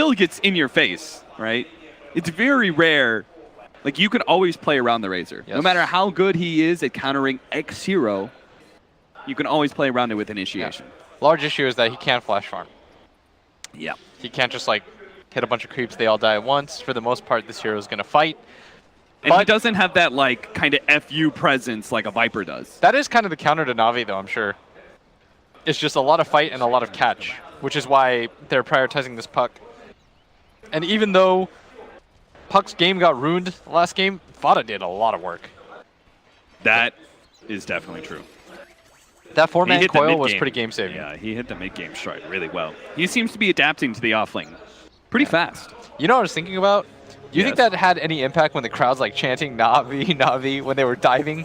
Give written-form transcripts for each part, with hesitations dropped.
still gets in your face, right? It's very rare. Like, you can always play around the Razor. Yes. No matter how good he is at countering X hero, you can always play around it with initiation. Yeah. Large issue is that he can't flash farm. Yeah. He can't just like hit a bunch of creeps, they all die at once. For the most part, this hero is going to fight. And he doesn't have that like kind of FU presence like a Viper does. That is kind of the counter to Navi though, I'm sure. It's just a lot of fight and a lot of catch, which is why they're prioritizing this Puck. And even though Puck's game got ruined last game, Fada did a lot of work. That is definitely true. That 4-man coil was pretty game-saving. Yeah, he hit the mid-game stride really well. He seems to be adapting to the offlane pretty fast. You know what I was thinking about? Do you think that had any impact when the crowd's like chanting Navi, Navi when they were diving?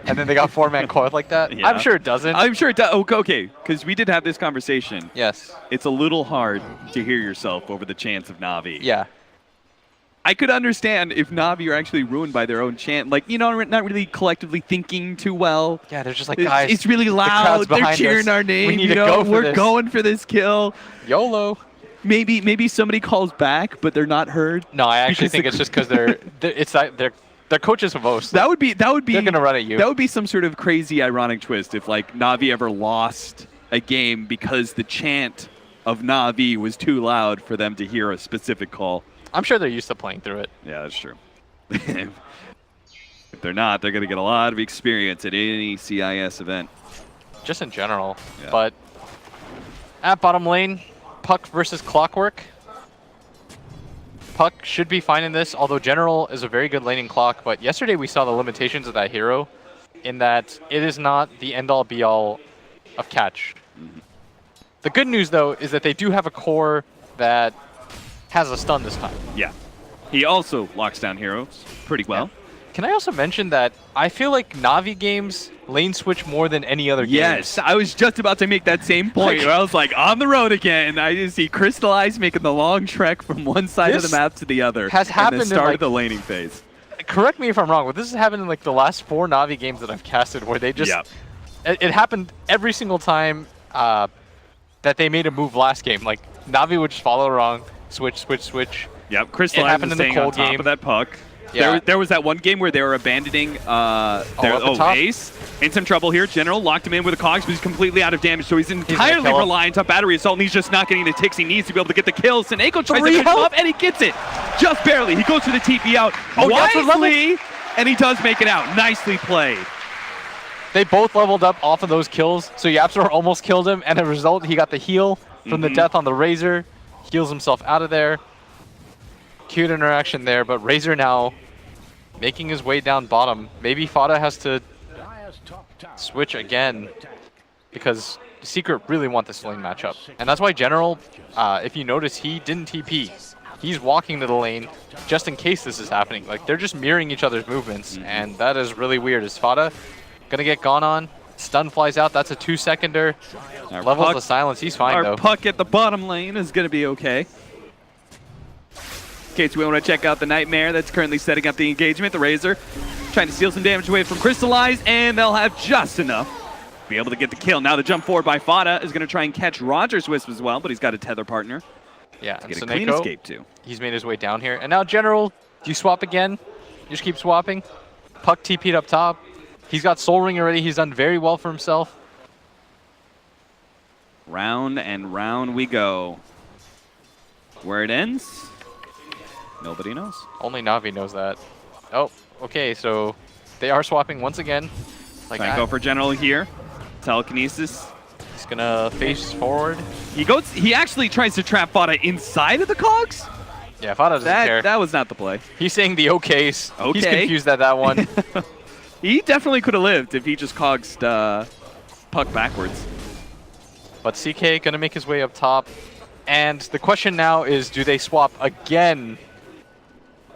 And then they got 4-man coiled like that? Yeah. I'm sure it doesn't. I'm sure it does. Okay, because we did have this conversation. Yes. It's a little hard to hear yourself over the chants of Navi. Yeah. I could understand if Navi are actually ruined by their own chant. Like, you know, not really collectively thinking too well. Yeah, they're just like, guys, it's really loud. They're cheering our name. We need to go for We're going for this kill. YOLO. Maybe somebody calls back, but they're not heard. No, I actually think it's just because they're coaches of most. That would be. They're gonna run at you. That would be some sort of crazy, ironic twist if like Navi ever lost a game because the chant of Navi was too loud for them to hear a specific call. I'm sure they're used to playing through it. Yeah, that's true. If they're not, they're gonna get a lot of experience at any CIS event. Just in general, yeah. But at bottom lane, Puck versus Clockwork. Puck should be fine in this, although General is a very good laning Clock, but yesterday we saw the limitations of that hero in that it is not the end-all be-all of catch. Mm-hmm. The good news, though, is that they do have a core that has a stun this time. Yeah. He also locks down heroes pretty well. Yeah. Can I also mention that I feel like Navi games lane switch more than any other game? Yes, I was just about to make that same point where I was like, on the road again. I just see Crystallize making the long trek from one side of the map to the other. Has happened in the start like, of the laning phase. Correct me if I'm wrong, but this has happened in like the last 4 Navi games that I've casted where they just... Yep. It happened every single time that they made a move last game. Like, Navi would just follow wrong, switch. Yep, Crystallize was staying on top of that Puck. Yeah. There was that one game where they were abandoning Ace. In some trouble here. General locked him in with a Cogs, but he's completely out of damage, so he's entirely reliant on Battery Assault, and he's just not getting the ticks he needs to be able to get the kill. Seneko tries to finish him up, and he gets it. Just barely. He goes for the TP out wisely, and he does make it out. Nicely played. They both leveled up off of those kills, so Yapsor almost killed him, and as a result, he got the heal from the death on the Razor. Heals himself out of there. Cute interaction there, but Razor now making his way down bottom. Maybe Fada has to switch again because Secret really want this lane matchup. And that's why General, if you notice, he didn't TP. He's walking to the lane just in case this is happening. Like, they're just mirroring each other's movements, and that is really weird. Is Fada gonna get gone on? Stun flies out. That's a 2-seconder. Levels of silence. He's fine, though. Our Puck at the bottom lane is gonna be okay. In case we want to check out the Nightmare that's currently setting up the engagement. The Razor trying to steal some damage away from Crystallize, and they'll have just enough to be able to get the kill. Now the jump forward by Fada is going to try and catch Roger's Wisp as well, but he's got a tether partner. Yeah, to get a clean escape too. He's made his way down here. And now General, do you swap again? You just keep swapping? Puck TP'd up top. He's got Soul Ring already. He's done very well for himself. Round and round we go. Where it ends? Nobody knows. Only Navi knows that. Oh, okay, so they are swapping once again. Like, trying to go for General here. Telekinesis. He's gonna face forward. He actually tries to trap Fada inside of the Cogs? Yeah, Fada doesn't care. That was not the play. He's saying the okays. Okay. He's confused at that one. He definitely could have lived if he just Cogsed Puck backwards. But CK gonna make his way up top. And the question now is, do they swap again?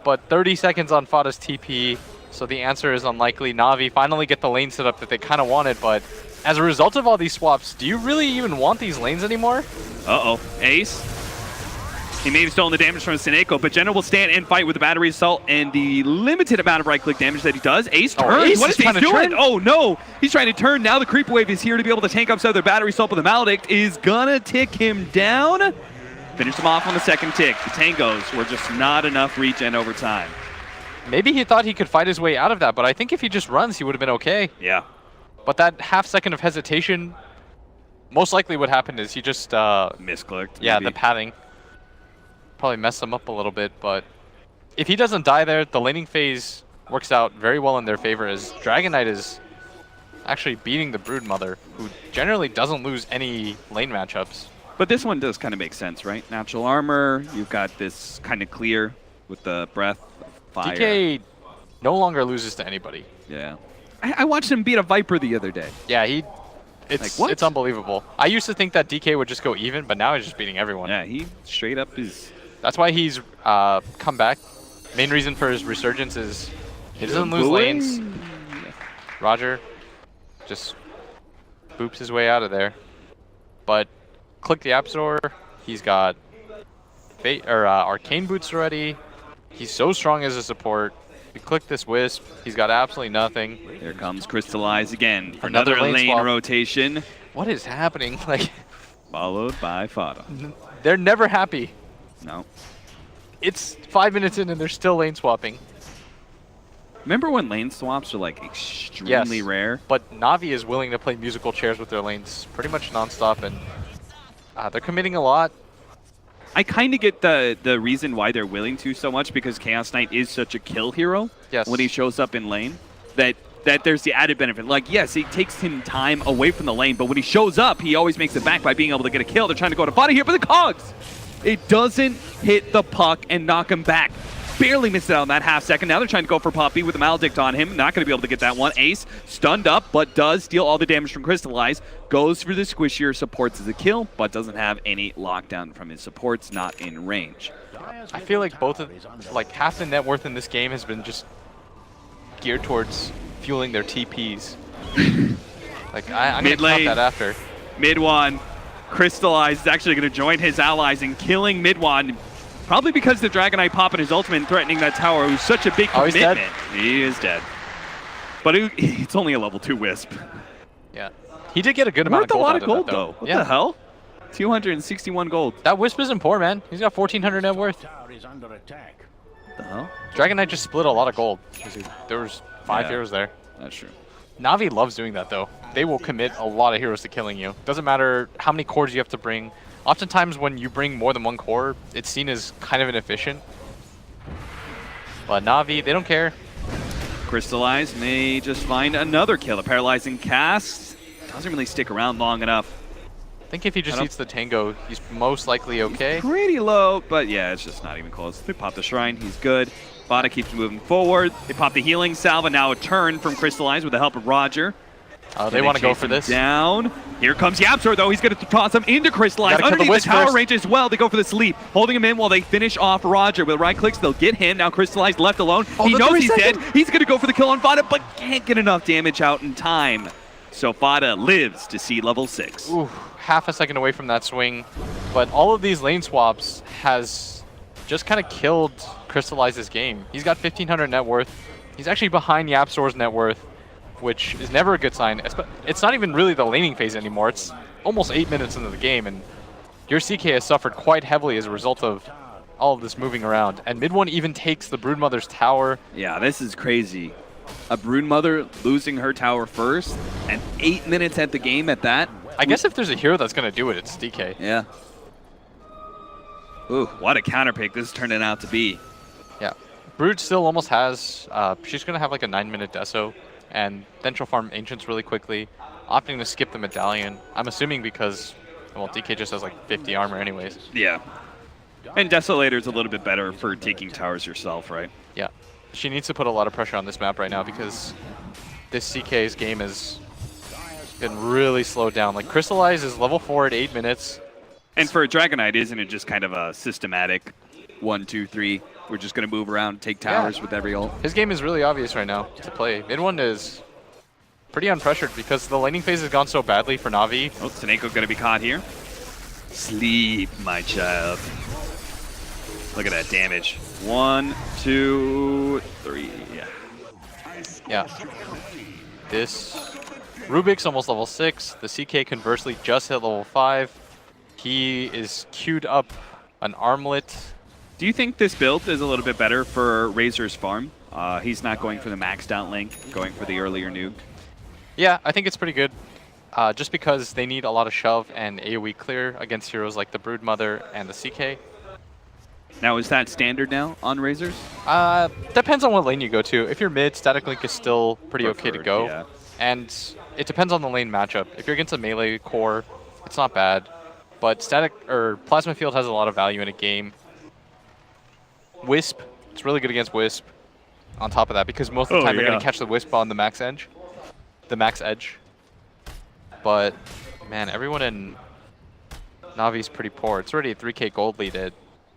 But 30 seconds on Fada's TP, so the answer is unlikely. Navi finally get the lane set up that they kind of wanted, but as a result of all these swaps, do you really even want these lanes anymore? Uh-oh. Ace. He may have stolen the damage from Seneko, but General will stand and fight with the Battery Assault and the limited amount of right-click damage that he does. Ace turns. Ace what is Ace doing? Turn? Oh, no. He's trying to turn. Now the Creep Wave is here to be able to tank up some of their Battery Assault, but the Maledict is going to tick him down. Finish them off on the second tick. The tangos were just not enough regen over time. Maybe he thought he could fight his way out of that, but I think if he just runs, he would have been okay. Yeah. But that half second of hesitation, most likely what happened is he just... misclicked. Yeah, maybe. the padding. Probably messed him up a little bit, but if he doesn't die there, the laning phase works out very well in their favor as Dragon Knight is actually beating the Broodmother, who generally doesn't lose any lane matchups. But this one does kind of make sense, right? Natural armor, you've got this kind of clear with the breath of fire. DK no longer loses to anybody. Yeah. I watched him beat a Viper the other day. Yeah, it's unbelievable. I used to think that DK would just go even, but now he's just beating everyone. Yeah, he straight up is... That's why he's come back. Main reason for his resurgence is he doesn't lose lanes. Roger just boops his way out of there. But click the App Store. He's got Arcane Boots already. He's so strong as a support. You click this Wisp. He's got absolutely nothing. Here comes Crystallize again for another lane rotation. What is happening? Like, followed by Fada. They're never happy. No. It's 5 minutes in and they're still lane swapping. Remember when lane swaps are like extremely rare? But Navi is willing to play musical chairs with their lanes pretty much nonstop, and they're committing a lot. I kind of get the reason why they're willing to so much, because Chaos Knight is such a kill hero when he shows up in lane, that there's the added benefit. Like, yes, it takes him time away from the lane, but when he shows up, he always makes it back by being able to get a kill. They're trying to go to body here, but the Cogs! It doesn't hit the puck and knock him back. Barely missed it out on that half second. Now they're trying to go for Puppy with a Maledict on him. Not going to be able to get that one. Ace stunned up, but does steal all the damage from Crystallize. Goes for the squishier supports as a kill, but doesn't have any lockdown from his supports, not in range. I feel like half the net worth in this game has been just geared towards fueling their TPs. I'm going to count that after. Mid one. Crystallize is actually going to join his allies in killing mid one. Probably because the Dragon Knight popping his ultimate and threatening that tower, who's such a big commitment. He's dead. He is dead. But it's only a level 2 Wisp. Yeah. He did get a good amount of gold. Worth a lot of gold, though. What the hell? 261 gold. That Wisp isn't poor, man. He's got 1,400 net worth. What the hell? Dragon Knight just split a lot of gold. There was 5 heroes there. That's true. Navi loves doing that, though. They will commit a lot of heroes to killing you. Doesn't matter how many cores you have to bring. Oftentimes, when you bring more than one core, it's seen as kind of inefficient. But Navi, they don't care. Crystallize may just find another kill. A paralyzing cast doesn't really stick around long enough. I think if he just eats the Tango, he's most likely okay. He's pretty low, but yeah, it's just not even close. They pop the Shrine, he's good. Vada keeps moving forward. They pop the healing salve, and now a turn from Crystallize with the help of Roger. They want to go for this. Down. Here comes Yapsor, though. He's going to toss him into Crystallize. Underneath the tower range as well. They go for the sleep, holding him in while they finish off Roger. With right clicks, they'll get him. Now Crystallize left alone. He knows he's dead. He's going to go for the kill on Vada, but can't get enough damage out in time. So Vada lives to see level 6. Ooh, half a second away from that swing. But all of these lane swaps has just kind of killed Crystallize's game. He's got 1,500 net worth. He's actually behind Yapsor's net worth, which is never a good sign. It's not even really the laning phase anymore. It's almost 8 minutes into the game, and your CK has suffered quite heavily as a result of all of this moving around. And mid one even takes the Broodmother's tower. Yeah, this is crazy. A Broodmother losing her tower first, and 8 minutes at the game at that. I guess if there's a hero that's going to do it, it's DK. Yeah. Ooh, what a counter pick this is turning out to be. Yeah. Brood still almost has, she's going to have like a 9-minute deso. And then she'll farm Ancients really quickly, opting to skip the Medallion. I'm assuming because, well, DK just has like 50 armor anyways. Yeah. And Desolator's a little bit better for taking towers yourself, right? Yeah. She needs to put a lot of pressure on this map right now because this CK's game has been really slowed down. Like, Crystallize is level 4 at 8 minutes. And for a Dragon Knight, isn't it just kind of a systematic 1, 2, 3? We're just going to move around, take towers with every ult. His game is really obvious right now to play. Mid one is pretty unpressured because the laning phase has gone so badly for Navi. Oh, Taneko going to be caught here. Sleep, my child. Look at that damage. 1, 2, 3. Yeah. This Rubik's almost level 6. The CK conversely just hit level 5. He is queued up an armlet. Do you think this build is a little bit better for Razor's farm? He's not going for the maxed out link, going for the earlier nuke. Yeah, I think it's pretty good. Just because they need a lot of shove and AoE clear against heroes like the Broodmother and the CK. Now, is that standard now on Razors? Depends on what lane you go to. If you're mid, Static Link is still pretty okay to go. Yeah. And it depends on the lane matchup. If you're against a melee core, it's not bad. But Plasma Field has a lot of value in a game. Wisp, it's really good against Wisp. On top of that, because most of the time you're going to catch the Wisp on the max edge. But, man, everyone in Navi's pretty poor. It's already a 3k gold lead at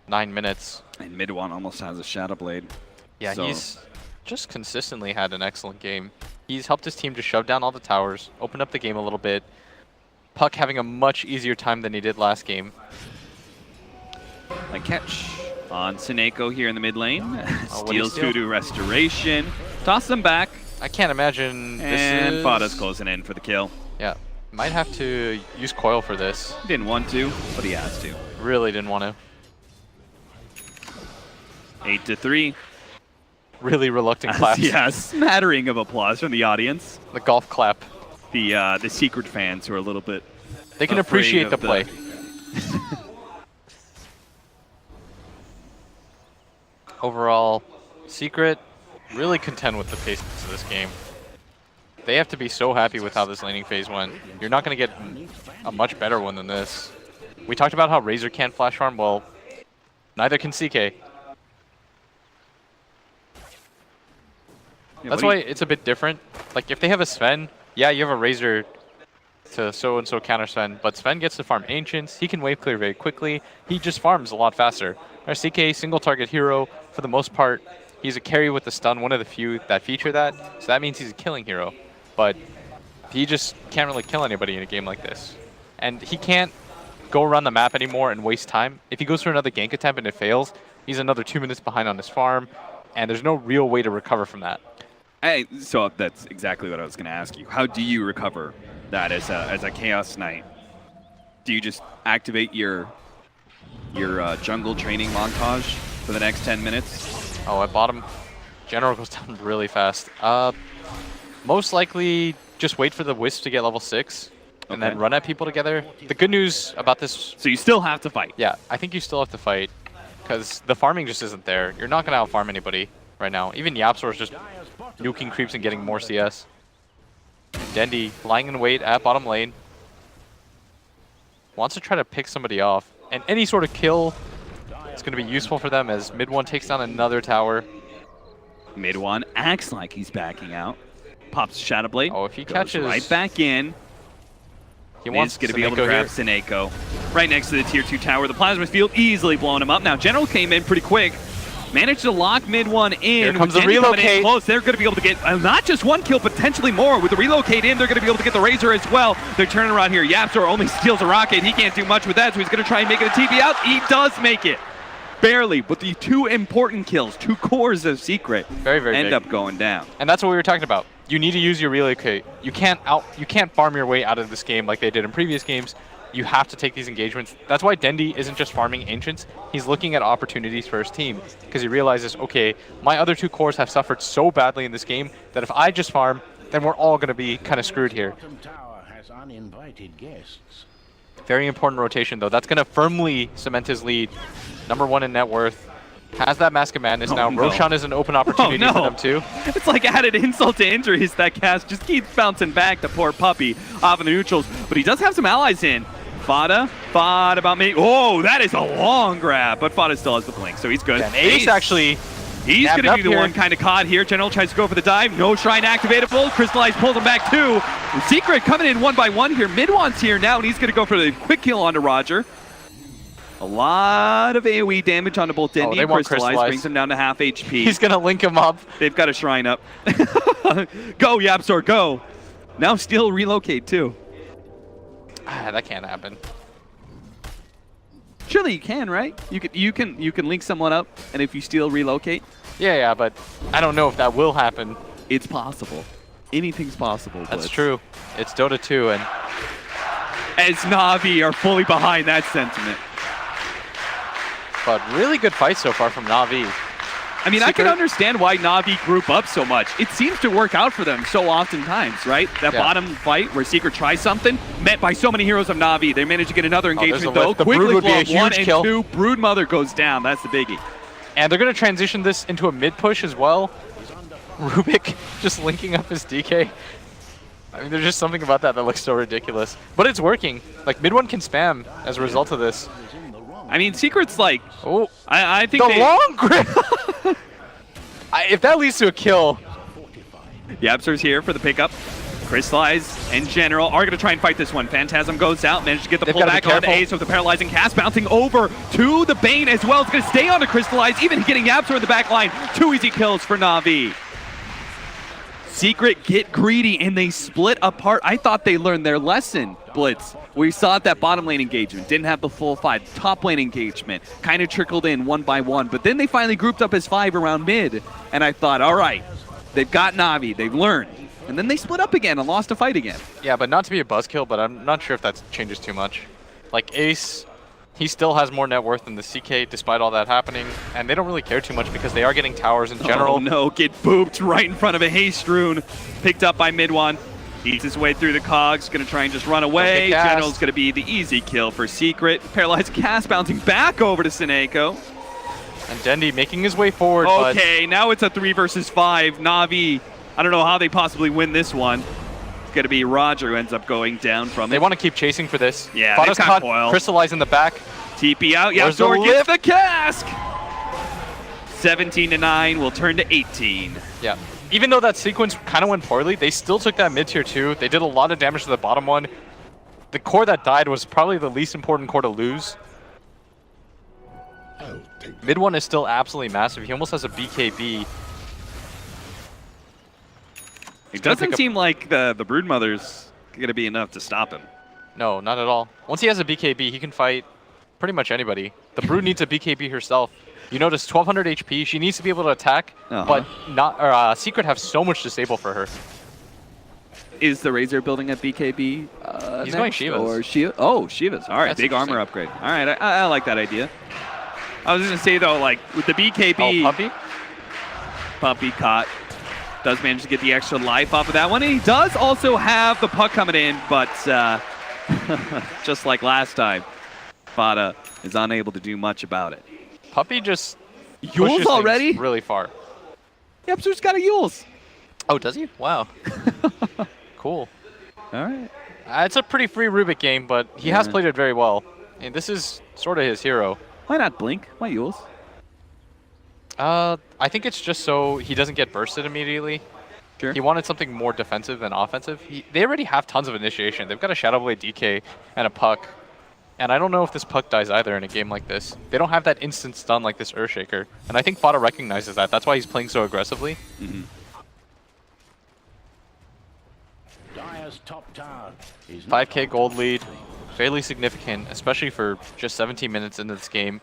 9 minutes. And Mid-1 almost has a Shadow Blade. Yeah, so he's just consistently had an excellent game. He's helped his team to shove down all the towers, open up the game a little bit. Puck having a much easier time than he did last game. A catch on Seneko here in the mid lane. Steals Voodoo Restoration. Toss them back. I can't imagine and Fada's closing in for the kill. Yeah. Might have to use Coil for this. He didn't want to, but he has to. Really didn't want to. 8-3. Really reluctant claps. Yeah, smattering of applause from the audience. The golf clap. The secret fans who are a little bit. They can appreciate the play. Overall, Secret really content with the pace of this game. They have to be so happy with how this laning phase went. You're not going to get a much better one than this. We talked about how Razor can't flash farm. Well, neither can CK. Yeah, that's why it's a bit different. Like, if they have a Sven, yeah, you have a Razor to so-and-so counter Sven, but Sven gets to farm Ancients. He can wave clear very quickly. He just farms a lot faster. Our CK, single target hero, for the most part. He's a carry with the stun, one of the few that feature that. So that means he's a killing hero. But he just can't really kill anybody in a game like this. And he can't go around the map anymore and waste time. If he goes for another gank attempt and it fails, he's another 2 minutes behind on his farm. And there's no real way to recover from that. So that's exactly what I was going to ask you. How do you recover that as a Chaos Knight? Do you just activate your jungle training montage for the next 10 minutes? Oh, at bottom, General goes down really fast. Most likely, just wait for the Wisp to get level 6 and then run at people together. The good news about this... So you still have to fight? Yeah, I think you still have to fight because the farming just isn't there. You're not going to out-farm anybody right now. Even Yapzor is just nuking creeps and getting more CS. Dendi lying in wait at bottom lane. Wants to try to pick somebody off. And any sort of kill is going to be useful for them as Mid-1 takes down another tower. Mid-1 acts like he's backing out. Pops Shadow Blade. Oh, if he catches... right back in. He wants going to be able to grab Seneko. Right next to the tier 2 tower. The Plasma Field easily blowing him up. Now, General came in pretty quick. Managed to lock Mid-1 in. Here comes the relocate. Close. They're going to be able to get not just one kill, potentially more. With the relocate in, they're going to be able to get the Razor as well. They're turning around here. Yapzor only steals a rocket. He can't do much with that, so he's going to try and make it a TP out. He does make it. Barely, but the 2 important kills, 2 cores of Secret, very end up going down. And that's what we were talking about. You need to use your relocate. You can't farm your way out of this game like they did in previous games. You have to take these engagements. That's why Dendi isn't just farming Ancients. He's looking at opportunities for his team because he realizes, okay, my other 2 cores have suffered so badly in this game that if I just farm, then we're all going to be kind of screwed here. Very important rotation, though. That's going to firmly cement his lead. #1 in net worth. Has that Mask of Madness now. No. Roshan is an open opportunity for them, too. It's like added insult to injuries. That cast just keeps bouncing back, the poor puppy, off of the neutrals. But he does have some allies in. Fada about me. Oh, that is a long grab, but Fada still has the blink, so he's good. And Ace actually... He's going to be the one kind of caught here. General tries to go for the dive. No Shrine activatable. Crystallize pulls him back too. Secret coming in 1 by 1 here. Mid-1's here now, and he's going to go for the quick kill onto Roger. A lot of AoE damage onto both Dendi and Crystallize. Brings him down to half HP. He's going to link him up. They've got a Shrine up. Go, Yapzor, go. Now still relocate too. That can't happen. Surely you can, right? You can link someone up, and if you steal, relocate. Yeah, but I don't know if that will happen. It's possible. Anything's possible. That's true. It's Dota 2, and as Navi are fully behind that sentiment. But really good fight so far from Navi. I mean, I can understand why Navi group up so much. It seems to work out for them so oftentimes, right? That bottom fight where Secret tries something, met by so many heroes of Navi. They manage to get another engagement, though. Quickly would be a huge 1 and kill. 2. Broodmother goes down. That's the biggie. And they're going to transition this into a mid push as well. Rubik just linking up his DK. I mean, there's just something about that looks so ridiculous. But it's working. Like, mid one can spam as a result of this. I mean, Secret's like... Oh, I think the long grip! If that leads to a kill... Yapster's here for the pickup. Crystallize and General are going to try and fight this one. Phantasm goes out, managed to get the pullback on Ace with the paralyzing cast, bouncing over to the Bane as well. It's going to stay on to Crystallize, even getting Yapster in the back line. 2 easy kills for Navi. Secret get greedy and they split apart. I thought they learned their lesson, Blitz. We saw that bottom lane engagement, didn't have the full 5. Top lane engagement kind of trickled in one by one, but then they finally grouped up as 5 around mid, and I thought, all right, they've got Navi, they've learned. And then they split up again and lost a fight again. Yeah, but not to be a buzzkill, but I'm not sure if that changes too much. Like, Ace, he still has more net worth than the CK despite all that happening, and they don't really care too much because they are getting towers in general. Oh no, get booped right in front of a Haste Rune. Picked up by mid one. Eats his way through the cogs, gonna try and just run away. General's gonna be the easy kill for Secret. Paralyzed cast bouncing back over to Sineko. And Dendi making his way forward. Okay, now it's a 3 versus 5. Navi, I don't know how they possibly win this one. It's gonna be Roger who ends up going down from it. They want to keep chasing for this. Yeah, Fada's caught, Crystallize in the back. TP out, yeah, Zor gets the cask! 17-9 will turn to 18. Yeah. Even though that sequence kind of went poorly, they still took that mid tier 2. They did a lot of damage to the bottom one. The core that died was probably the least important core to lose. Mid one is still absolutely massive. He almost has a BKB. It doesn't seem like the Broodmother's going to be enough to stop him. No, not at all. Once he has a BKB, he can fight pretty much anybody. The Brood needs a BKB herself. You notice 1200 HP. She needs to be able to attack, but not. Secret have so much disable for her. Is the Razor building a BKB? He's going Shivas. Or Shivas. All right, that's big armor upgrade. All right, I like that idea. I was going to say, though, like, with the BKB... Oh, Puppy caught. Does manage to get the extra life off of that one. And he does also have the puck coming in, but just like last time, Fada is unable to do much about it. Puppy just Yules already? Really far. Yep, so he's got a Yules. Oh, does he? Wow. Cool. All right. It's a pretty free Rubik game, but he has played it very well. And this is sort of his hero. Why not Blink? Why Yules? I think it's just so he doesn't get bursted immediately. Sure. He wanted something more defensive than offensive. They already have tons of initiation. They've got a Shadow Blade DK and a puck. And I don't know if this puck dies either in a game like this. They don't have that instant stun like this Earthshaker. And I think Fada recognizes that. That's why he's playing so aggressively. 5k gold lead. Fairly significant, especially for just 17 minutes into this game.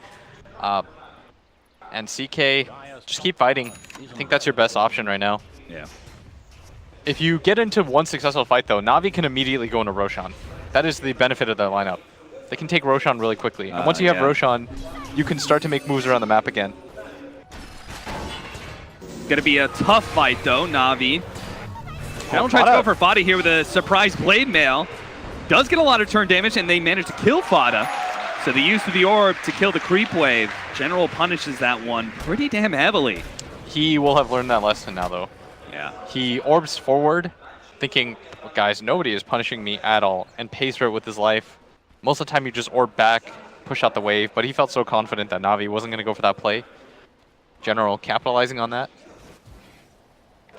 And CK, just keep fighting. I think that's your best option right now. Yeah. If you get into one successful fight, though, Navi can immediately go into Roshan. That is the benefit of their lineup. They can take Roshan really quickly. And once you have Roshan, you can start to make moves around the map again. Gonna be a tough fight, though, Navi. They'll try to go for Fada here with a surprise blade mail. Does get a lot of turn damage, and they manage to kill Fada. So the use of the orb to kill the creep wave. General punishes that one pretty damn heavily. He will have learned that lesson now, though. Yeah. He orbs forward, thinking, guys, nobody is punishing me at all, and pays for it with his life. Most of the time, you just orb back, push out the wave, but he felt so confident that Navi wasn't going to go for that play. General capitalizing on that.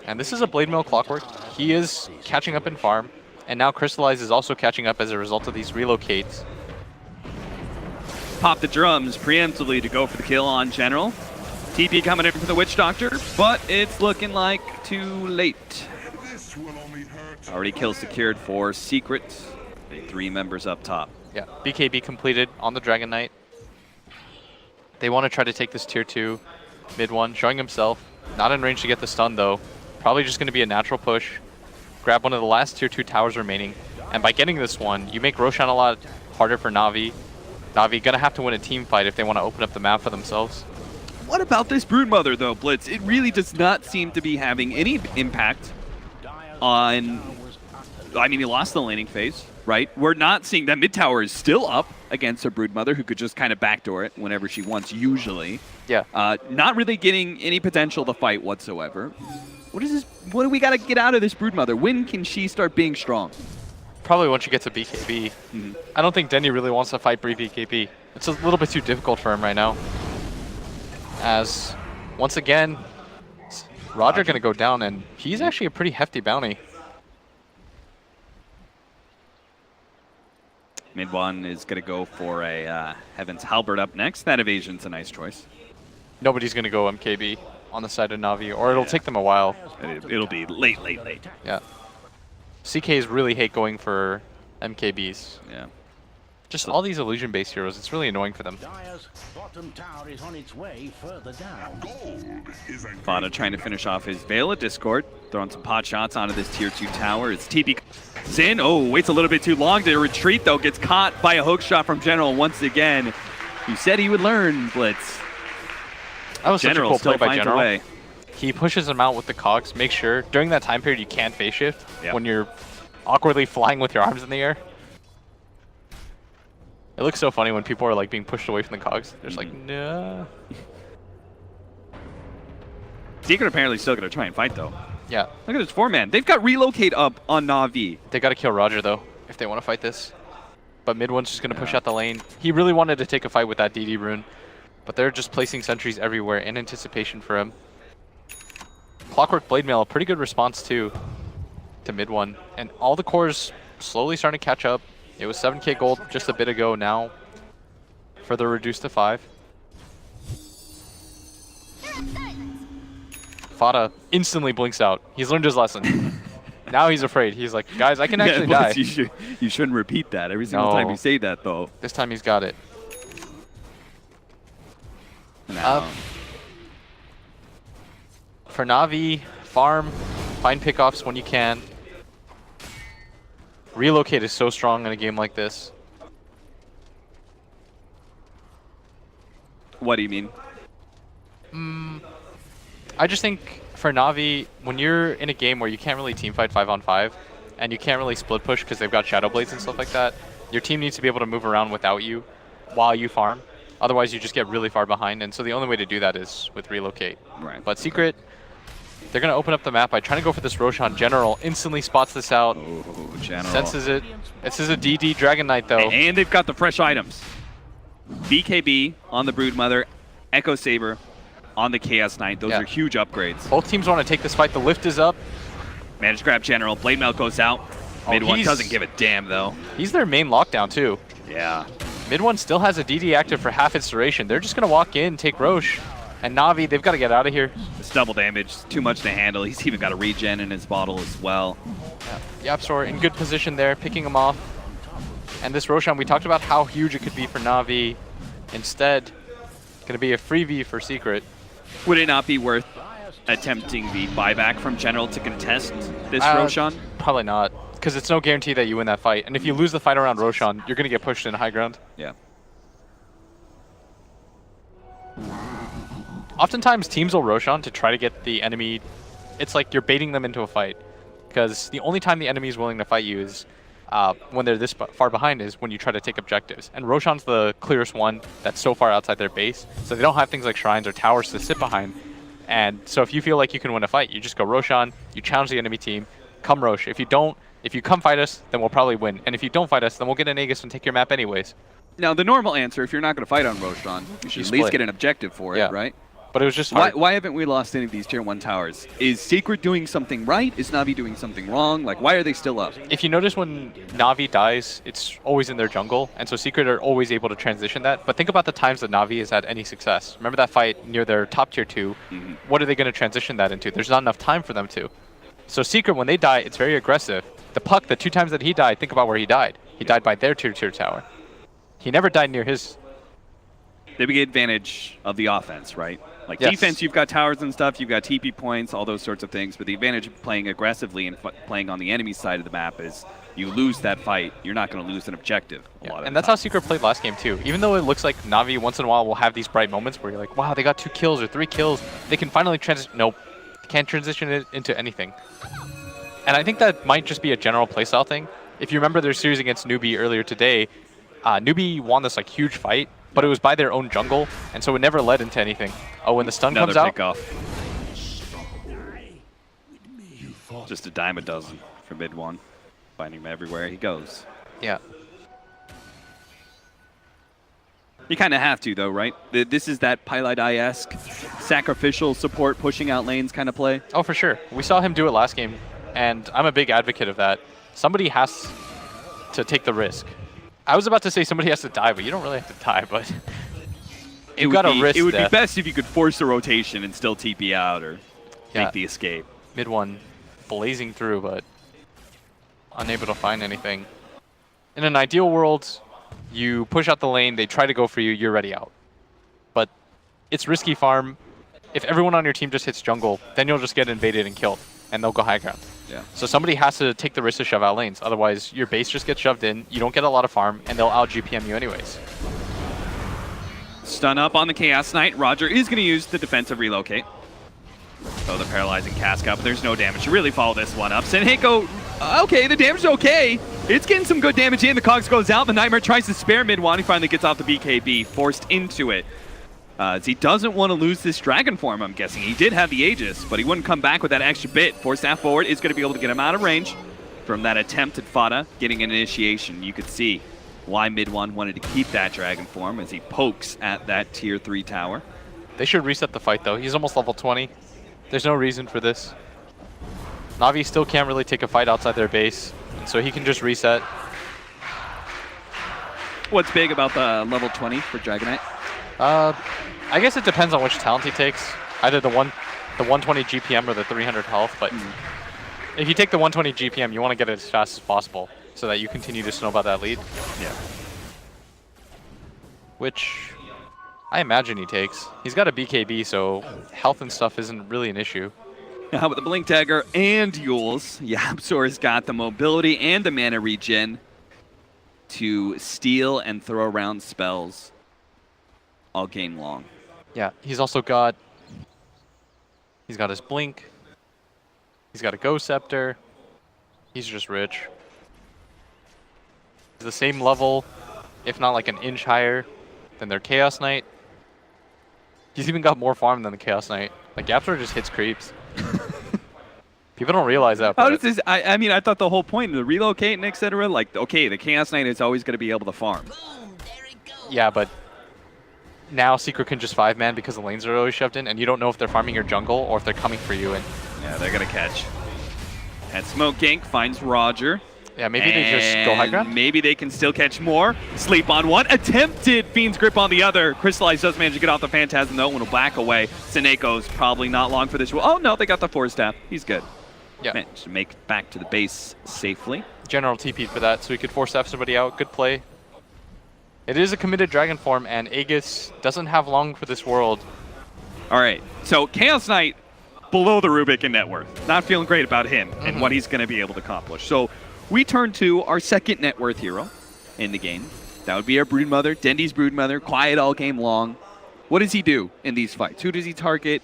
And this is a Blade Mail Clockwork. He is catching up in farm, and now Crystallize is also catching up as a result of these relocates. Pop the drums preemptively to go for the kill on General. TP coming in for the Witch Doctor, but it's looking like too late. Already kill secured for Secret. 3 members up top. Yeah, BKB completed on the Dragon Knight. They want to try to take this tier 2 mid one, showing himself. Not in range to get the stun though. Probably just going to be a natural push. Grab one of the last tier 2 towers remaining. And by getting this one, you make Roshan a lot harder for Navi. Navi gonna have to win a team fight if they want to open up the map for themselves. What about this Broodmother, though, Blitz? It really does not seem to be having any impact on... I mean, he lost the laning phase, right? We're not seeing that mid tower is still up against a Broodmother who could just kind of backdoor it whenever she wants, usually. Yeah. Not really getting any potential to fight whatsoever. What do we got to get out of this Broodmother? When can she start being strong? Probably once you get to BKB. I don't think Denny really wants to fight BKB. It's a little bit too difficult for him right now. As, once again, Roger going to go down, and he's actually a pretty hefty bounty. Mid one is going to go for a Heaven's Halberd up next. That evasion's a nice choice. Nobody's going to go MKB on the side of Navi, or it'll take them a while. It'll be late. Yeah. CKs really hate going for MKBs. Yeah. Just all these illusion-based heroes, it's really annoying for them. Fada trying to finish off his Veil of Discord, throwing some pot shots onto this tier 2 tower. It's TP in. Oh, waits a little bit too long to retreat, though. Gets caught by a hook shot from General once again. He said he would learn, Blitz. That was General such a cool play by finds General. a way. He pushes him out with the cogs. Make sure during that time period you can't phase shift when you're awkwardly flying with your arms in the air. It looks so funny when people are like being pushed away from the cogs. They're just like, no. Secret apparently still going to try and fight, though. Yeah. Look at this 4-man. They've got relocate up on Navi. They got to kill Roger, though, if they want to fight this. But mid one's just going to push out the lane. He really wanted to take a fight with that DD rune, but they're just placing sentries everywhere in anticipation for him. Clockwork Blade Mail, a pretty good response, too, to mid one. And all the cores slowly starting to catch up. It was 7k gold just a bit ago, now further reduced to 5. Fada instantly blinks out. He's learned his lesson. Now he's afraid. He's like, guys, I can actually die. You shouldn't repeat that every single time you say that, though. This time he's got it. For Navi, farm, find pickoffs when you can. Relocate is so strong in a game like this. What do you mean? I just think for Navi, when you're in a game where you can't really teamfight 5-on-5, and you can't really split push because they've got Shadow Blades and stuff like that, your team needs to be able to move around without you while you farm. Otherwise, you just get really far behind, and so the only way to do that is with relocate. Right. But Secret, they're going to open up the map by trying to go for this Roshan. General instantly spots this out. Oh, General. Senses it. This is a DD Dragon Knight, though. And they've got the fresh items. BKB on the Broodmother, Echo Saber on the Chaos Knight. Those are huge upgrades. Both teams want to take this fight. The lift is up. Managed to grab General. Blade Mail goes out. Mid one doesn't give a damn, though. He's their main lockdown, too. Yeah. Mid one still has a DD active for half its duration. They're just going to walk in, take Roche. And Navi, they've got to get out of here. It's double damage. Too much to handle. He's even got a regen in his bottle as well. Yeah. Yapstor in good position there, picking him off. And this Roshan, we talked about how huge it could be for Navi. Instead, going to be a freebie for Secret. Would it not be worth attempting the buyback from General to contest this Roshan? Probably not, because it's no guarantee that you win that fight. And if you lose the fight around Roshan, you're going to get pushed in high ground. Yeah. Oftentimes, teams will Roshan to try to get the enemy. It's like you're baiting them into a fight, because the only time the enemy is willing to fight you is when they're this far behind is when you try to take objectives. And Roshan's the clearest one that's so far outside their base, so they don't have things like shrines or towers to sit behind. And so if you feel like you can win a fight, you just go Roshan, you challenge the enemy team, come Rosh. If you come fight us, then we'll probably win. And if you don't fight us, then we'll get an Aegis and take your map anyways. Now, the normal answer, if you're not going to fight on Roshan, you should at least get an objective for it, right? But it was just hard. Why haven't we lost any of these tier 1 towers? Is Secret doing something right? Is Navi doing something wrong? Like, why are they still up? If you notice when Navi dies, it's always in their jungle, and so Secret are always able to transition that. But think about the times that Navi has had any success. Remember that fight near their top tier 2? What are they going to transition that into? There's not enough time for them to. So Secret, when they die, it's very aggressive. The Puck, the 2 times that he died, think about where he died. He died by their tier 2 tower. He never died near his. they get advantage of the offense, right? Like yes. defense, you've got towers and stuff, you've got TP points, all those sorts of things. But the advantage of playing aggressively and playing on the enemy side of the map is you lose that fight, you're not going to lose an objective. And that's how Secret played last game too. Even though it looks like Navi once in a while will have these bright moments where you're like, wow, they got 2 kills or 3 kills. They can finally transition. Nope, they can't transition it into anything. And I think that might just be a general playstyle thing. If you remember their series against Newbie earlier today, Newbie won this like huge fight, but it was by their own jungle, and so it never led into anything. Oh, when the stun comes out, just a dime a dozen for mid one, finding him everywhere he goes. Yeah. You kind of have to, though, right? This is that Pilot I-esque sacrificial support, pushing out lanes kind of play. Oh, for sure. We saw him do it last game, and I'm a big advocate of that. Somebody has to take the risk. I was about to say somebody has to die, but you don't really have to die, but you got to risk It would death. be best if you could force a rotation and still TP out or make the escape. Mid one blazing through, but unable to find anything. In an ideal world, you push out the lane, they try to go for you, you're ready out. But it's risky farm. If everyone on your team just hits jungle, then you'll just get invaded and killed, and they'll go high ground. Yeah. So somebody has to take the risk to shove out lanes. Otherwise, your base just gets shoved in, you don't get a lot of farm, and they'll out-GPM you anyways. Stun up on the Chaos Knight. Roger is going to use the defensive relocate. Oh, the paralyzing cask up, but there's no damage to really follow this one up. Senheiko, okay, the damage is okay. It's getting some good damage in. The Cogs goes out. The Nightmare tries to spare mid one. He finally gets off the BKB, forced into it. As he doesn't want to lose this Dragon form, I'm guessing. He did have the Aegis, but he wouldn't come back with that extra bit. Force that forward is going to be able to get him out of range from that attempt at Fada, getting an initiation. You could see why mid one wanted to keep that Dragon form as he pokes at that tier 3 tower. They should reset the fight, though. He's almost level 20. There's no reason for this. Navi still can't really take a fight outside their base, and so he can just reset. What's big about the level 20 for Dragonite? I guess it depends on which talent he takes. Either the 120 GPM or the 300 health, but if you take the 120 GPM, you want to get it as fast as possible so that you continue to snowball that lead. Yeah. Which I imagine he takes. He's got a BKB, so health and stuff isn't really an issue. Now with the Blink Dagger and Yules, Yapzor's got the mobility and the mana regen to steal and throw around spells all game long. Yeah, he's also got his Blink. He's got a Ghost Scepter. He's just rich. He's the same level, if not like an inch higher than their Chaos Knight. He's even got more farm than the Chaos Knight. Like, Yapzor just hits creeps. People don't realize that. How does this? I mean, I thought the whole point of the relocate and etc. Like, okay, the Chaos Knight is always going to be able to farm. Yeah, but now Secret can just 5-man because the lanes are always shoved in, and you don't know if they're farming your jungle or if they're coming for you. And yeah, they're going to catch. And Smoke Gank finds Roger. Yeah, maybe they just go high ground? Maybe they can still catch more. Sleep on one. Attempted Fiend's Grip on the other. Crystallize does manage to get off the Phantasm, though, and will back away. Seneco's probably not long for this. Oh, no, they got the 4-staff. He's good. Yeah. Managed to make it back to the base safely. General TP'd for that, so he could 4-staff somebody out. Good play. It is a committed Dragon form, and Aegis doesn't have long for this world. All right, so Chaos Knight below the Rubik in net worth. Not feeling great about him and what he's going to be able to accomplish. So we turn to our second net worth hero in the game. That would be our Broodmother, Dendy's Broodmother, quiet all game long. What does he do in these fights? Who does he target?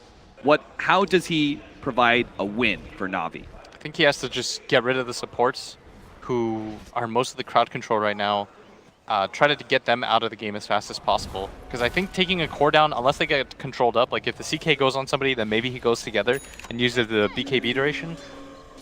How does he provide a win for Navi? I think he has to just get rid of the supports, who are most of the crowd control right now. Try to get them out of the game as fast as possible. Because I think taking a core down, unless they get controlled up, like if the CK goes on somebody, then maybe he goes together and uses the BKB duration.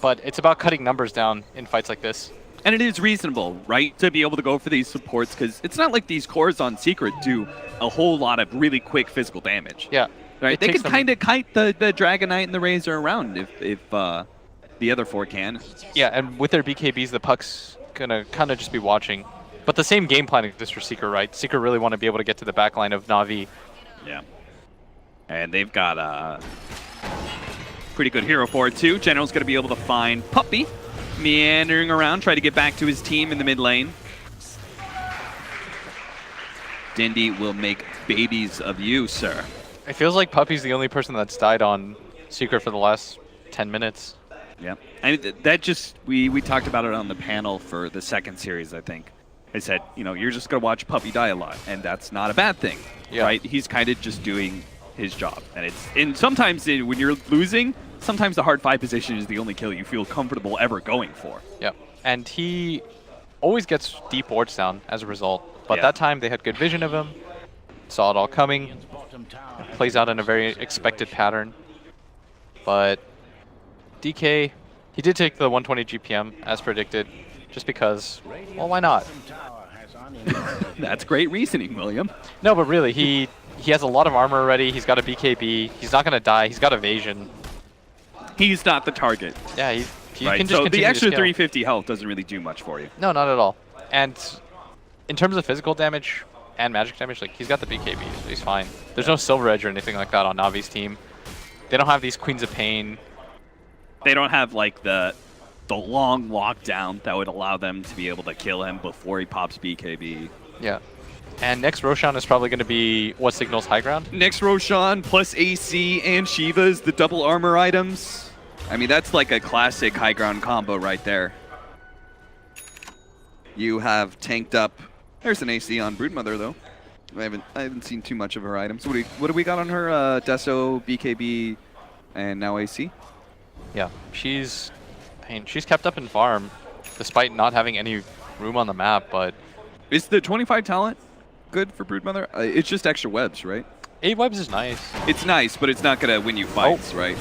But it's about cutting numbers down in fights like this. And it is reasonable, right, to be able to go for these supports, because it's not like these cores on Secret do a whole lot of really quick physical damage. Yeah. Right? They can kind of kite the Dragon Knight and the Razor around if the other 4 can. Yeah, and with their BKBs, the Puck's going to kind of just be watching. But the same game plan exists for Secret, right? Secret really want to be able to get to the back line of Navi. Yeah. And they've got a pretty good hero for it, too. General's going to be able to find Puppy meandering around, try to get back to his team in the mid lane. Dindy will make babies of you, sir. It feels like Puppy's the only person that's died on Secret for the last 10 minutes. Yeah, and that just, we talked about it on the panel for the second series, I think. I said, you know, you're just going to watch Puppy die a lot, and that's not a bad thing, right? He's kind of just doing his job. And sometimes when you're losing, sometimes the hard 5 position is the only kill you feel comfortable ever going for. Yeah, and he always gets deep wards down as a result. But that time they had good vision of him, saw it all coming. It plays out in a very expected pattern. But DK, he did take the 120 GPM as predicted, just because, well, why not? That's great reasoning, William. No, but really, he has a lot of armor already. He's got a BKB. He's not going to die. He's got evasion. He's not the target. Yeah, he right. can just so the extra to 350 health doesn't really do much for you. No, not at all. And in terms of physical damage and magic damage, like, he's got the BKB, so he's fine. There's no Silver Edge or anything like that on Navi's team. They don't have these Queens of Pain. They don't have, like, the long lockdown that would allow them to be able to kill him before he pops BKB. Yeah. And next Roshan is probably going to be what signals high ground? Next Roshan plus AC and Shiva's, the double armor items. I mean, that's like a classic high ground combo right there. You have tanked up. There's an AC on Broodmother, though. I haven't seen too much of her items. What do we got on her? Deso, BKB, and now AC. Yeah, she's kept up in farm, despite not having any room on the map. But is the 25 talent good for Broodmother? It's just extra webs, right? 8 webs is nice. It's nice, but it's not gonna win you fights, right?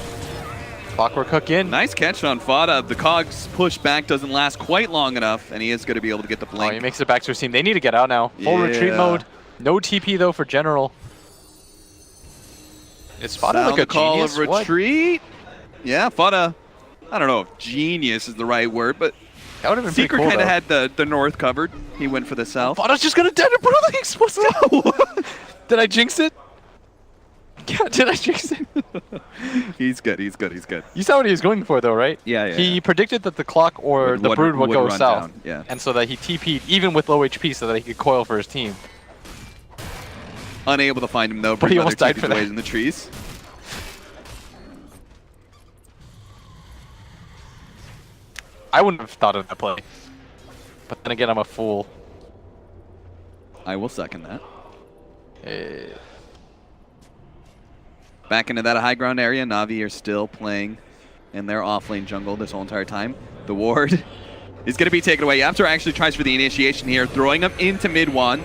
Clockwork Hook in. Nice catch on Fada. The Cogs push back doesn't last quite long enough, and he is going to be able to get the blink. Oh, he makes it back to his team. They need to get out now. Full retreat mode. No TP, though, for General. Is Fada like a genius? Call of retreat? What? Yeah, Fada. I don't know if genius is the right word, but that would have been Secret cool, kind of had the north covered. He went for the south. Fada's just going to dead brutally. What's that? Did I jinx it? Yeah, did I jinx it? He's good, he's good, he's good. You saw what he was going for, though, right? Yeah. He predicted that the clock or the Brood would go south. Down. Yeah. And so that he TP'd, even with low HP, so that he could coil for his team. Unable to find him, though. But he almost died for that. In the trees. I wouldn't have thought of that play. But then again, I'm a fool. I will second that. Back into that high ground area, Navi are still playing in their offlane jungle this whole entire time. The ward is going to be taken away. Yaptor actually tries for the initiation here, throwing him into mid one.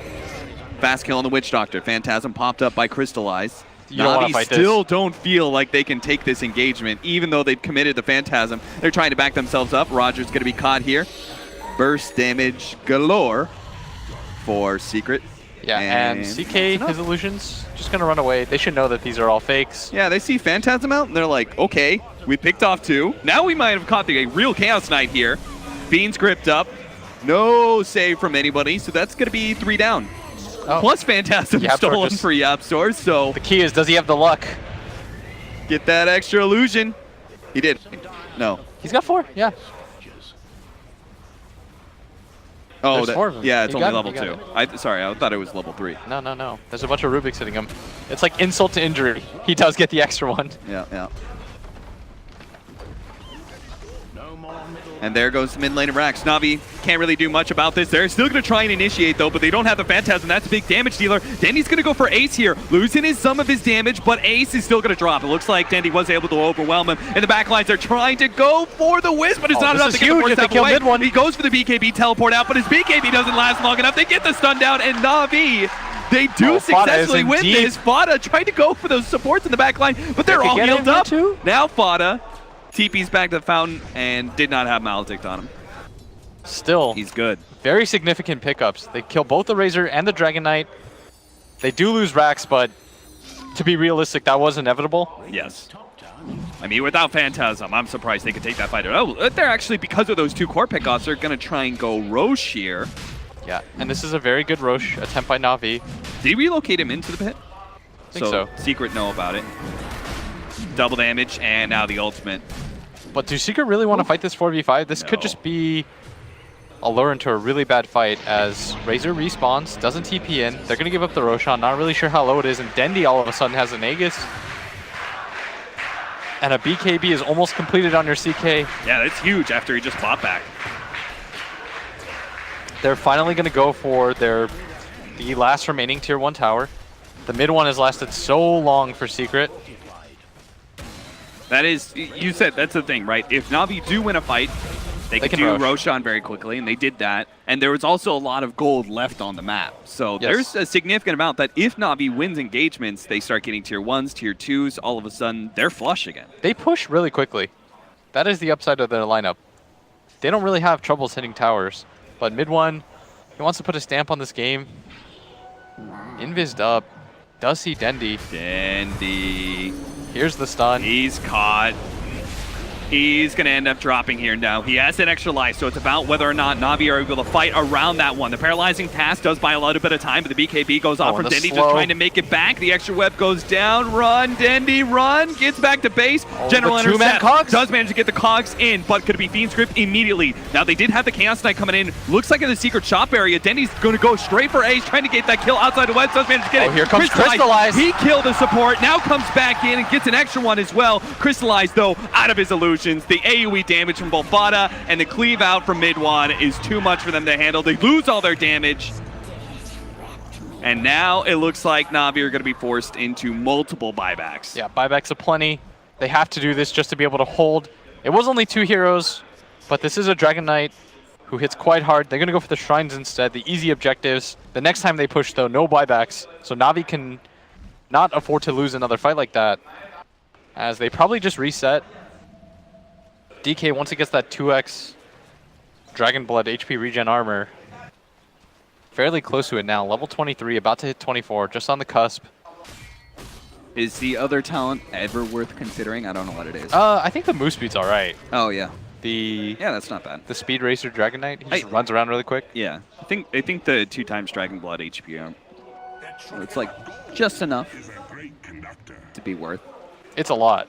Fast kill on the Witch Doctor. Phantasm popped up by Crystallize. Navi still don't feel like they can take this engagement, even though they've committed the Phantasm. They're trying to back themselves up. Roger's going to be caught here. Burst damage galore for Secret. Yeah, and CK, his illusions, just going to run away. They should know that these are all fakes. Yeah, they see Phantasm out, and they're like, okay, we picked off 2. Now we might have caught the real Chaos Knight here. Fiend's gripped up. No save from anybody, so that's going to be 3 down. Oh. Plus Phantasm stolen for Yapstor, so... The key is, does he have the luck? Get that extra illusion. He did. No. He's got 4, yeah. Oh, yeah, it's only level 2. Sorry, I thought it was level 3. No. There's a bunch of Rubiks hitting him. It's like insult to injury. He does get the extra one. Yeah. And there goes the mid lane of Rax. Navi can't really do much about this. They're still going to try and initiate, though, but they don't have the Phantasm. That's a big damage dealer. Dandy's going to go for Ace here, losing some of his damage, but Ace is still going to drop. It looks like Dandy was able to overwhelm him. And the backlines are trying to go for the Wisp, but it's not enough to get the force step away. He goes for the BKB teleport out, but his BKB doesn't last long enough. They get the stun down, and Navi, they do successfully win this. Fada tried to go for those supports in the backline, but they're all healed up. Now Fada TP's back to the fountain and did not have Maledict on him. Still, he's good. Very significant pickups. They kill both the Razor and the Dragon Knight. They do lose Rax, but to be realistic, that was inevitable. Yes. I mean, without Phantasm, I'm surprised they could take that fight. Oh, they're actually, because of those 2 core pickoffs, they're going to try and go Roche here. Yeah, and this is a very good Roche attempt by Navi. Did he relocate him into the pit? I think so. Secret know about it. Double damage, and now the ultimate. But do Secret really want to fight this 4v5? This could just be I'll lure into a really bad fight as Razor respawns, doesn't TP in. They're going to give up the Roshan, not really sure how low it is, and Dendi all of a sudden has an Aegis. And a BKB is almost completed on your CK. Yeah, that's huge after he just bought back. They're finally going to go for the last remaining tier 1 tower. The mid one has lasted so long for Secret. That is, you said that's the thing, right? If Navi do win a fight, they can do Roshan very quickly, and they did that. And there was also a lot of gold left on the map. So there's a significant amount that if Navi wins engagements, they start getting tier 1s, tier 2s, all of a sudden they're flush again. They push really quickly. That is the upside of their lineup. They don't really have troubles hitting towers. But mid one, he wants to put a stamp on this game. Invis'd up. Does see Dendi. Dendi. Here's the stun. He's caught. He's going to end up dropping here now. He has an extra life, so it's about whether or not Navi are able to fight around that one. The paralyzing pass does buy a little bit of time, but the BKB goes off from Dendi, just trying to make it back. The extra web goes down. Run, Dendi, run. Gets back to base. General intercept. Does manage to get the cogs in, but could it be Fiend's Grip immediately? Now, they did have the Chaos Knight coming in. Looks like in the secret shop area, Dendi's going to go straight for Ace, trying to get that kill outside the web. Does manage to get it. Here comes Crystallize. He killed the support. Now comes back in and gets an extra one as well. Crystallize, though, out of his illusions. The AoE damage from both Vada and the cleave out from mid one is too much for them to handle. They lose all their damage. And now it looks like Navi are going to be forced into multiple buybacks. Yeah, buybacks aplenty. They have to do this just to be able to hold. It was only 2 heroes, but this is a Dragon Knight who hits quite hard. They're going to go for the shrines instead, the easy objectives. The next time they push, though, no buybacks. So Navi can not afford to lose another fight like that, as they probably just reset. DK, once he gets that 2x Dragon Blood HP regen armor, fairly close to it now. Level 23, about to hit 24, just on the cusp. Is the other talent ever worth considering? I don't know what it is. I think the move speed's all right. Oh, yeah. Yeah, that's not bad. The Speed Racer Dragon Knight, he just runs around really quick. Yeah, I think the 2x Dragon Blood HP, it's like just enough to be worth. It's a lot.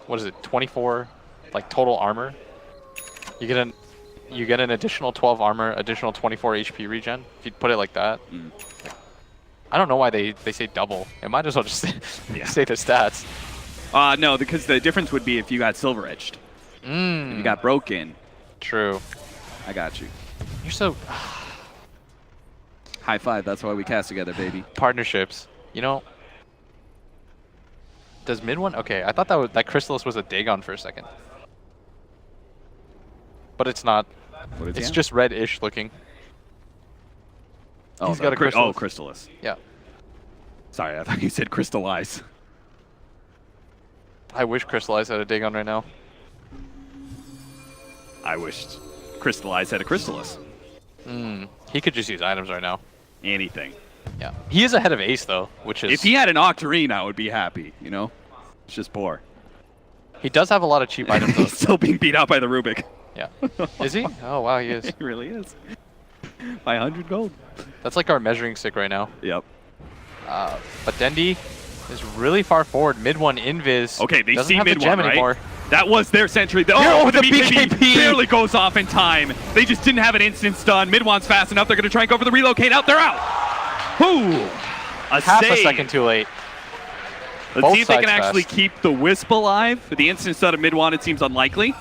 What is it, 24 like total armor? You get an additional 12 armor, additional 24 HP regen, if you put it like that. I don't know why they say double. It might as well just say the stats. No, because the difference would be if you got Silver Edged. If you got broken. True. I got you. You're so... High five, that's why we cast together, baby. Partnerships. You know... Does mid one? Okay, I thought that Chrysalis was a Dagon for a second. But it's not. It's just red-ish looking. Oh, he's got a Chrysalis. Oh, Crystallis. Yeah. Sorry, I thought you said Crystallize. I wish Crystallize had a Dagon right now. I wished Crystallize had a Crystallis. He could just use items right now. Anything. Yeah. He is ahead of Ace, though, which is... If he had an Octarine, I would be happy, you know? It's just poor. He does have a lot of cheap items, though. He's still being beat out by the Rubik. Yeah. Is he? Oh, wow, he is. He really is. By 100 gold. That's like our measuring stick right now. Yep. But Dendi is really far forward. Mid one invis. Okay, they doesn't see have mid the gem one, right? anymore. That was their sentry. Oh, the the BKB barely goes off in time. They just didn't have an instant stun. Mid one's fast enough. They're going to try and go for the relocate out. They're out. Ooh. Half a second too late. Let's see if they can actually keep the Wisp alive. The instant stun of mid one, it seems unlikely.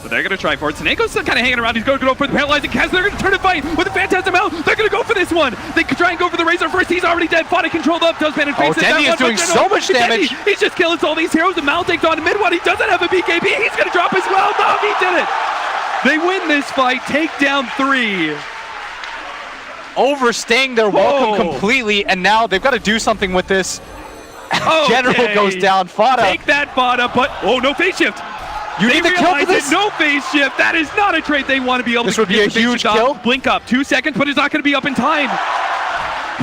But they're going to try for it. Seneco's still kind of hanging around. He's going to go for the paralyzing cast. They're going to turn and fight with the Phantasm out. They're going to go for this one. They could try and go for the Razor first. He's already dead. Fought it controlled up. Does manage to face it. Dendi is doing so much damage. He's just killing all these heroes. And Mal takes on mid one. He doesn't have a BKB. He's going to drop as well. No, he did it. They win this fight. Take down 3. Overstaying their welcome completely, and now they've got to do something with this. General goes down. Fada. Take that, Fada, but no phase shift. You need the kill for this? No phase shift. That is not a trade they want to be able to This would be a huge kill. Blink up 2 seconds, but it's not going to be up in time.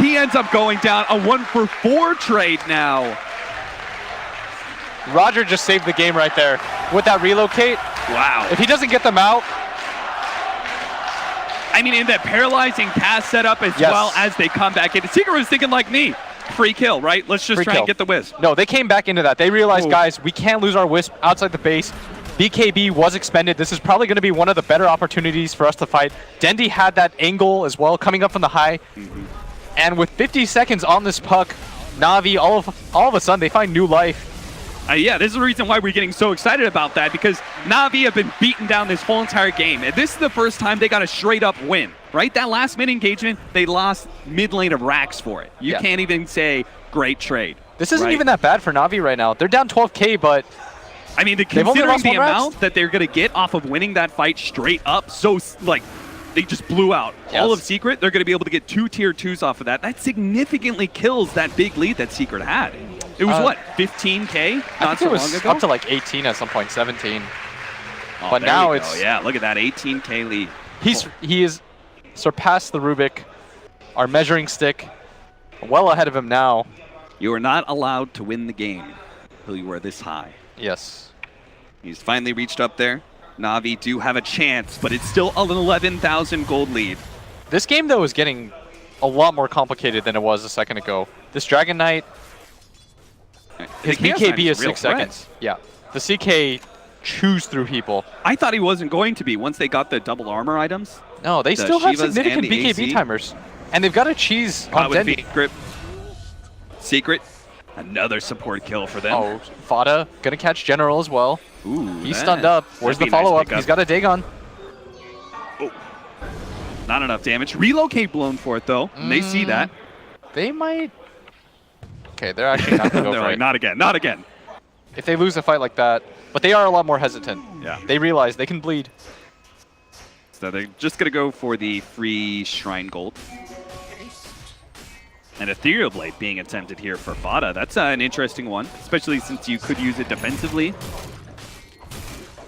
He ends up going down. A 1-for-4 trade now. Roger just saved the game right there with that relocate. Wow. If he doesn't get them out. I mean, in that paralyzing cast setup as well as they come back in. Secret was thinking like me. Free kill, right? Let's just try and get the Wisp. No, they came back into that. They realized, guys, we can't lose our Wisp outside the base. BKB was expended. This is probably going to be one of the better opportunities for us to fight. Dendi had that angle as well, coming up from the high. And with 50 seconds on this puck, Navi, all of a sudden, they find new life. Yeah, this is the reason why we're getting so excited about that, because Navi have been beaten down this whole entire game. And this is the first time they got a straight-up win, right? That last mid-engagement, they lost mid lane of racks for it. You can't even say great trade. This isn't even that bad for Navi right now. They're down 12K, but I mean, considering the amount that they're going to get off of winning that fight straight up, so, like, they just blew out all of Secret. They're going to be able to get 2 tier 2s off of that. That significantly kills that big lead that Secret had. It was what, 15K not so long ago? Up to like 18 at some point, 17. Oh, but now it's look at that 18K lead. He has surpassed the Rubik, our measuring stick, well ahead of him now. You are not allowed to win the game until you are this high. Yes. He's finally reached up there. Navi do have a chance, but it's still an 11,000 gold lead. This game, though, is getting a lot more complicated than it was a second ago. This Dragon Knight, his BKB is 6 seconds. Yeah. The CK chews through people. I thought he wasn't going to be once they got the double armor items. No, they still have significant BKB timers. And they've got a cheese on Dendi. Secret. Another support kill for them. Oh, Fada gonna catch General as well. Ooh, he's stunned up. Where's the follow-up? He's got a Dagon. Oh. Not enough damage. Relocate blown for it, though. And they see that. They might... Okay, they're actually not going to go they're for like, it. not again, not again. If they lose a fight like that... But they are a lot more hesitant. Yeah. They realize they can bleed. So they're just going to go for the free Shrine Gold. And Ethereal Blade being attempted here for Fada. That's an interesting one, especially since you could use it defensively.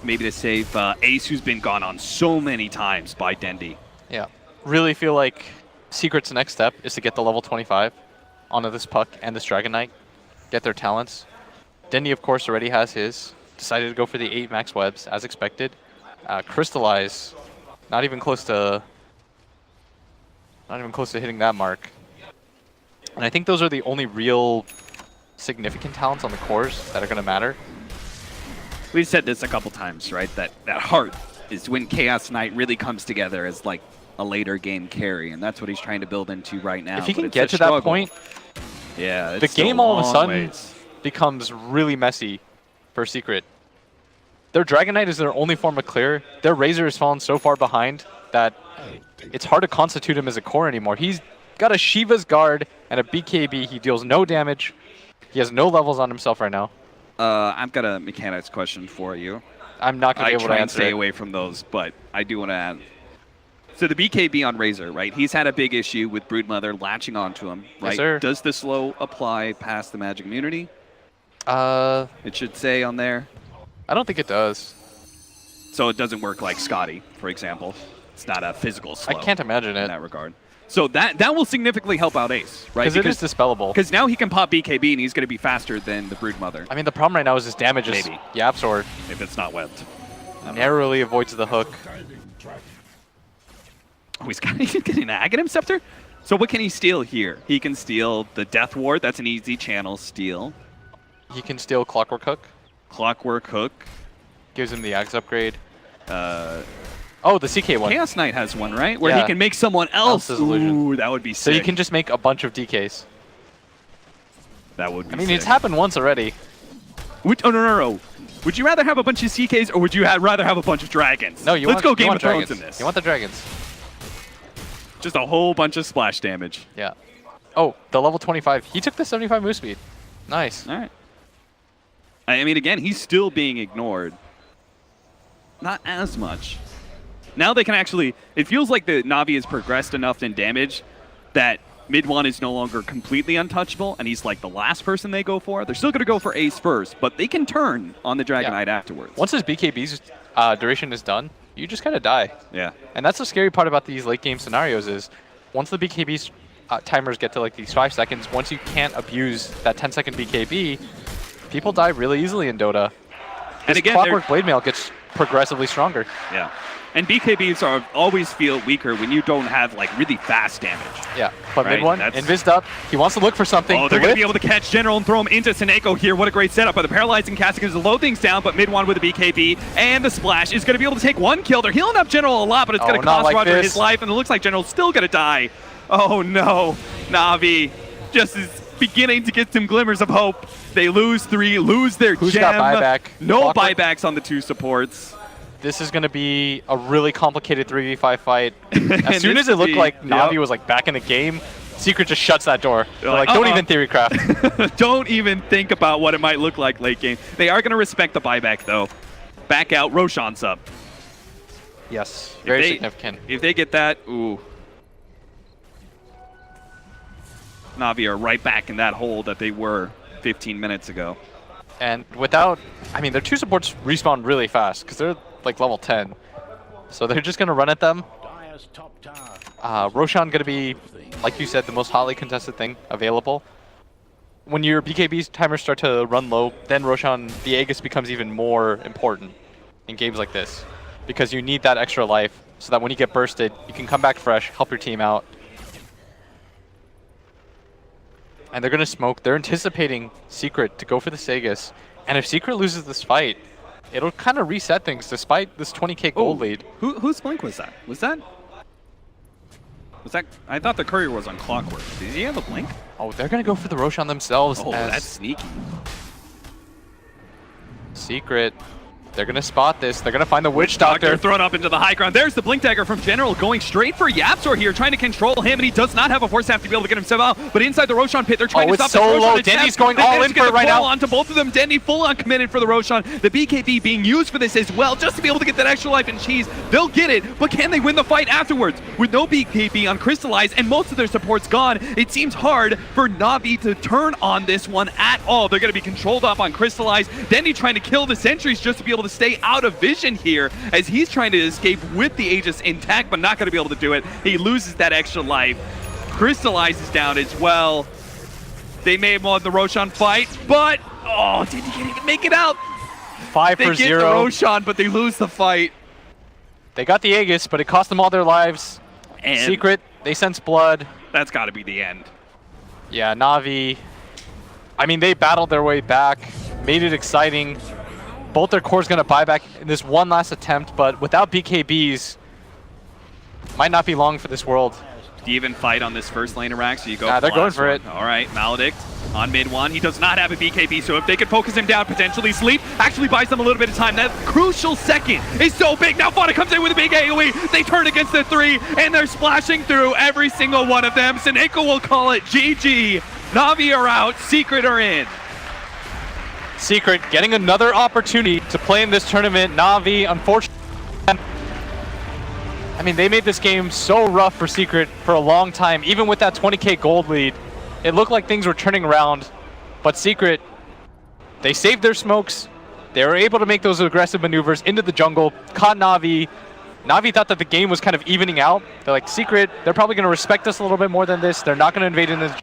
Maybe to save Ace, who's been gone on so many times by Dendi. Yeah. Really feel like Secret's next step is to get the level 25 onto this puck and this Dragon Knight. Get their talents. Dendi, of course, already has his. Decided to go for the 8 max webs, as expected. Crystallize, not even close to hitting that mark. And I think those are the only real significant talents on the cores that are going to matter. We've said this a couple times, right? That heart is when Chaos Knight really comes together as like a later game carry, and that's what he's trying to build into right now. If he can get to that point, yeah, the game all of a sudden becomes really messy for Secret. Their Dragon Knight is their only form of clear. Their Razor has fallen so far behind that it's hard to constitute him as a core anymore. He's got a Shiva's Guard and a BKB. He deals no damage. He has no levels on himself right now. I've got a mechanics question for you. I'm not going to be able to answer I try and stay away from those, but I do want to add. So the BKB on Razor, right? He's had a big issue with Broodmother latching onto him, right? Yes, sir. Does the slow apply past the magic immunity? It should say on there. I don't think it does. So it doesn't work like Scotty, for example. It's not a physical slow. I can't imagine it in that regard. So that will significantly help out Ace, right? Because it is dispellable. Because now he can pop BKB and he's going to be faster than the Broodmother. I mean, the problem right now is his damage is Yap Sword. If it's not webbed. Narrowly avoids the hook. Oh, he's getting an Aghanim Scepter? So what can he steal here? He can steal the Death Ward. That's an easy channel steal. He can steal Clockwork Hook. Clockwork Hook. Gives him the Axe upgrade. Oh, the CK one. Chaos Knight has one, right? Where he can make someone else. Ooh, that would be sick. So you can just make a bunch of DKs. That would be I mean, sick. It's happened once already. No. Would you rather have a bunch of CKs or would you rather have a bunch of dragons? No, Let's go Game of Thrones in this. You want the dragons. Just a whole bunch of splash damage. Yeah. Oh, the level 25. He took the 75 move speed. Nice. All right. I mean, again, he's still being ignored. Not as much. Now they can actually... It feels like the Navi has progressed enough in damage that mid one is no longer completely untouchable, and he's like the last person they go for. They're still going to go for Ace first, but they can turn on the Dragon Knight afterwards. Once his BKB's duration is done, you just kind of die. Yeah. And that's the scary part about these late game scenarios is once the BKB's timers get to like these 5 seconds, once you can't abuse that 10-second BKB, people die really easily in Dota. And again, Clockwork Blade Mail gets progressively stronger. Yeah. And BKBs always feel weaker when you don't have like really fast damage. Yeah, but right? mid one, invised up. He wants to look for something. Oh, they're going to be able to catch General and throw him into Seneko here. What a great setup by the Paralyzing Casting to slow things down, but mid one with a BKB and the splash is going to be able to take one kill. They're healing up General a lot, but it's going to cost like Roger this. his life, and it looks like General's still going to die. Oh no, Navi just is beginning to get some glimmers of hope. They lose 3, lose their Who's gem. got buyback? No Walker? buybacks on the 2 supports. This is going to be a really complicated 3v5 fight. As soon as it looked like Navi was like back in the game, Secret just shuts that door. They're like, don't even theory craft. Don't even think about what it might look like late game. They are going to respect the buyback though. Back out, Roshan's up. Yes, very significant. If they get that, ooh. Navi are right back in that hole that they were 15 minutes ago. And without, I mean, their 2 supports respawn really fast because they're like level 10. So they're just going to run at them. Roshan going to be, like you said, the most hotly contested thing available. When your BKB's timers start to run low, then Roshan, the Aegis becomes even more important in games like this. Because you need that extra life so that when you get bursted, you can come back fresh, help your team out. And they're going to smoke. They're anticipating Secret to go for the Aegis. And if Secret loses this fight, it'll kind of reset things despite this 20k gold lead. Whose blink was that? Was that? I thought the courier was on Clockwork. Did he have a blink? Oh, they're going to go for the Roshan themselves. Oh, that's sneaky. Secret. They're going to spot this. They're going to find the Witch Doctor. Thrown up into the high ground. There's the Blink Dagger from General going straight for Yapzor here, trying to control him, and he does not have a Force Staff to be able to get himself out. But inside the Roshan pit, they're trying to stop the Roshan. Oh, it's so low. Denny's going all in for it right now. Onto both of them. Denny full on committed for the Roshan. The BKB being used for this as well, just to be able to get that extra life and cheese. They'll get it, but can they win the fight afterwards? With no BKB on Crystallize and most of their supports gone, it seems hard for Navi to turn on this one at all. They're going to be controlled off on Crystallize. Denny trying to kill the sentries just to be able to stay out of vision here as he's trying to escape with the Aegis intact, but not going to be able to do it. He loses that extra life. Crystallizes down as well. They may have won the Roshan fight, but oh, Denny can't even make it out. 5 for 0. They get the Roshan, but they lose the fight. They got the Aegis, but it cost them all their lives. And Secret, they sense blood. That's got to be the end. Yeah, Navi, I mean, they battled their way back, made it exciting. Both their cores going to buy back in this one last attempt, but without BKBs, might not be long for this world. Do you even fight on this first lane of Rack? So you go. They're going for it. All right, Maledict on mid one. He does not have a BKB, so if they could focus him down, potentially Sleep actually buys them a little bit of time. That crucial second is so big. Now Fana comes in with a big AoE. They turn against the 3, and they're splashing through every single one of them. Seneko will call it GG. Navi are out. Secret are in. Secret getting another opportunity to play in this tournament. Navi, unfortunately, I mean, they made this game so rough for Secret for a long time. Even with that 20k gold lead, it looked like things were turning around. But Secret, they saved their smokes. They were able to make those aggressive maneuvers into the jungle, caught Navi. Navi thought that the game was kind of evening out. They're like, Secret, they're probably going to respect us a little bit more than this. They're not going to invade in the